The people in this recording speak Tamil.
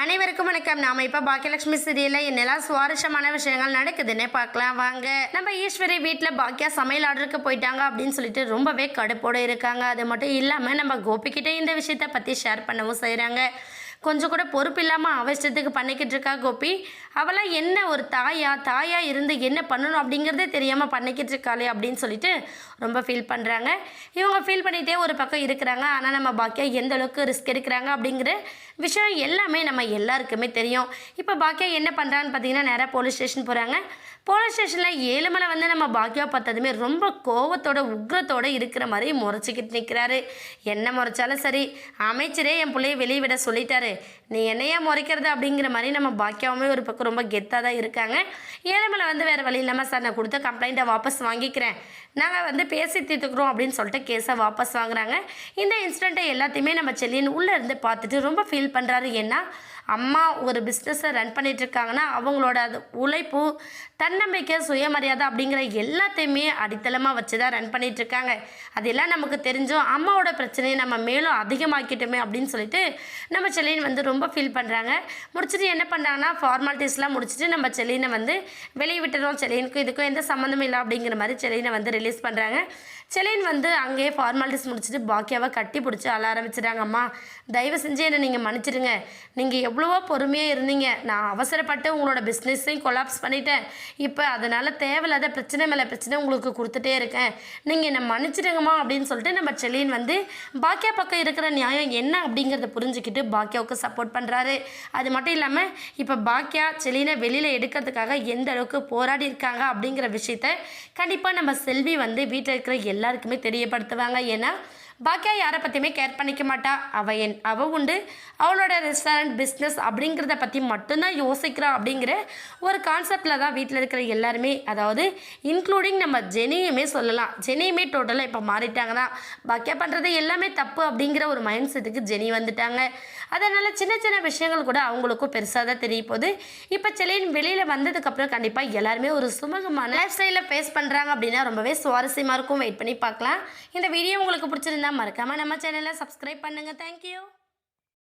அனைவருக்கும் வணக்கம். நாம இப்போ பாக்கியலட்சுமி சீரியலில் என்னெல்லாம் சுவாரஸ்யமான விஷயங்கள் நடக்குதுன்னே பார்க்கலாம் வாங்க. நம்ம ஈஸ்வரி வீட்டில் பாக்கியா சமையல் ஆர்டருக்கு போயிட்டாங்க அப்படின்னு சொல்லிட்டு ரொம்பவே கடுப்போடு இருக்காங்க. அது மட்டும் இல்லாமல் நம்ம கோபிக்கிட்டே இந்த விஷயத்தை பற்றி ஷேர் பண்ணவும் செய்கிறாங்க. கொஞ்சம் கூட பொறுப்பு இல்லாமல் அவசரத்துக்கு பண்ணிக்கிட்டு இருக்கா கோபி. அவளாம் என்ன ஒரு தாயா இருந்து என்ன பண்ணணும் அப்படிங்கிறதே தெரியாமல் பண்ணிக்கிட்டு இருக்காளே அப்படின்னு சொல்லிட்டு ரொம்ப ஃபீல் பண்ணுறாங்க. இவங்க ஃபீல் பண்ணிகிட்டே ஒரு பக்கம் இருக்கிறாங்க. ஆனால் நம்ம பாக்கியா எந்த அளவுக்கு ரிஸ்க் எடுக்கிறாங்க அப்படிங்கிற விஷயம் எல்லாமே நம்ம எல்லாருக்குமே தெரியும். இப்போ பாக்கியா என்ன பண்ணுறான்னு பார்த்தீங்கன்னா நேராக போலீஸ் ஸ்டேஷன் போகிறாங்க. போலீஸ் ஸ்டேஷனில் ஏழுமலை வந்து நம்ம பாக்கியா பார்த்ததுமே ரொம்ப கோவத்தோட உக்ரத்தோடு இருக்கிற மாதிரி முறைச்சிக்கிட்டு நிற்கிறாரு. என்ன முறைச்சாலும் சரி, அமைச்சரே என் பிள்ளையை வெளியே விட சொல்லிட்டாரு, நீ என்னையா முறைக்கிறது அப்படிங்கிற மாதிரி நம்ம பாக்கியாவுமே ஒரு பக்கம் ரொம்ப கெத்தாக தான் இருக்காங்க. ஏழுமலை வந்து வேறு வழி இல்லாமல் சார் நான் கொடுத்த கம்ப்ளைண்ட்டை வாபஸ் வாங்கிக்கிறேன், நாங்கள் வந்து பேசி தீர்த்துக்கிறோம் அப்படின்னு சொல்லிட்டு கேஸை வாபஸ் வாங்குறாங்க. இந்த இன்சிடெண்ட்டை எல்லாத்தையுமே நம்ம செல்லின் உள்ளே இருந்து பார்த்துட்டு ரொம்ப ஃபீல் பண்ணுறாரு. ஏன்னா அம்மா ஒரு பிஸ்னஸை ரன் பண்ணிகிட்ருக்காங்கன்னா அவங்களோட அது உழைப்பு, தன்னம்பிக்கை, சுயமரியாதை அப்படிங்கிற எல்லாத்தையுமே அடித்தளமாக வச்சு தான் ரன் பண்ணிகிட்ருக்காங்க. அதெல்லாம் நமக்கு தெரிஞ்சோம், அம்மாவோட பிரச்சனையை நம்ம மேலும் அதிகமாக்கிட்டோமே அப்படின்னு சொல்லிட்டு நம்ம செல்லின் வந்து ரொம்ப ஃபீல் பண்ணுறாங்க. முடிச்சுட்டு என்ன பண்ணுறாங்கன்னா ஃபார்மாலிட்டிஸ்லாம் முடிச்சுட்டு நம்ம செல்லினை வந்து வெளியே விட்டுறோம், செல்லினுக்கும் இதுக்கும் எந்த சம்மந்தமும் இல்லை அப்படிங்கிற மாதிரி செல்லினை வந்து ரிலீஸ் பண்ணுறாங்க. செலின் வந்து அங்கேயே ஃபார்மாலிட்டிஸ் முடிச்சுட்டு பாக்கியாவை கட்டி பிடிச்சி அழ ஆரம்பிச்சிட்டாங்க. அம்மா தயவு செஞ்சு என்னை நீங்கள் மன்னிச்சிடுங்க, நீங்கள் எவ்வளவோ பொறுமையாக இருந்தீங்க, நான் அவசரப்பட்டு உங்களோட பிஸ்னஸையும் கொலாப்ஸ் பண்ணிட்டேன், இப்போ அதனால் தேவையில்லாத பிரச்சனை மேலே பிரச்சனை உங்களுக்கு கொடுத்துட்டே இருக்கேன், நீங்கள் என்னை மன்னிச்சிடுங்கம்மா அப்படின்னு சொல்லிட்டு நம்ம செலின் வந்து பாக்கியா பக்கம் இருக்கிற நியாயம் என்ன அப்படிங்கிறத புரிஞ்சுக்கிட்டு பாக்கியாவுக்கு சப்போர்ட் பண்ணுறாரு. அது மட்டும் இல்லாமல் இப்போ பாக்கியா செலினை வெளியில் எடுக்கிறதுக்காக எந்த அளவுக்கு போராடி இருக்காங்க அப்படிங்கிற விஷயத்த கண்டிப்பாக நம்ம செல்வி வந்து வீட்டில் இருக்கிற எல்லாருக்குமே தெரியப்படுத்துவாங்க. ஏன்னா பாக்கியா யாரை பற்றியுமே கேர் பண்ணிக்க மாட்டா. அவள் உண்டு, அவளோட ரெஸ்டாரண்ட் பிஸ்னஸ் அப்படிங்கிறத பற்றி மட்டும்தான் யோசிக்கிறா அப்படிங்கிற ஒரு கான்செப்டில் தான் வீட்டில் இருக்கிற எல்லாருமே, அதாவது இன்க்ளூடிங் நம்ம ஜெனியுமே சொல்லலாம். ஜெனியுமே டோட்டலாக இப்போ மாறிட்டாங்க தான். பாக்கியா பண்ணுறது எல்லாமே தப்பு அப்படிங்கிற ஒரு மைண்ட் செட்டுக்கு ஜெனி வந்துட்டாங்க. அதனால் சின்ன சின்ன விஷயங்கள் கூட அவங்களுக்கும் பெருசாக தான் தெரிய போகுது. இப்போ செலின் வெளியில் வந்ததுக்கப்புறம் கண்டிப்பாக எல்லாருமே ஒரு சுமூகமான லைஃப் ஸ்டைலில் ஃபேஸ் பண்ணுறாங்க அப்படின்னா ரொம்பவே சுவாரஸ்யமாக இருக்கும். வெயிட் பண்ணி பார்க்கலாம். இந்த வீடியோ உங்களுக்கு பிடிச்சிருந்தா மறக்காமல் நம்ம சேனலை சப்ஸ்கிரைப் பண்ணுங்கள். தேங்க்யூ.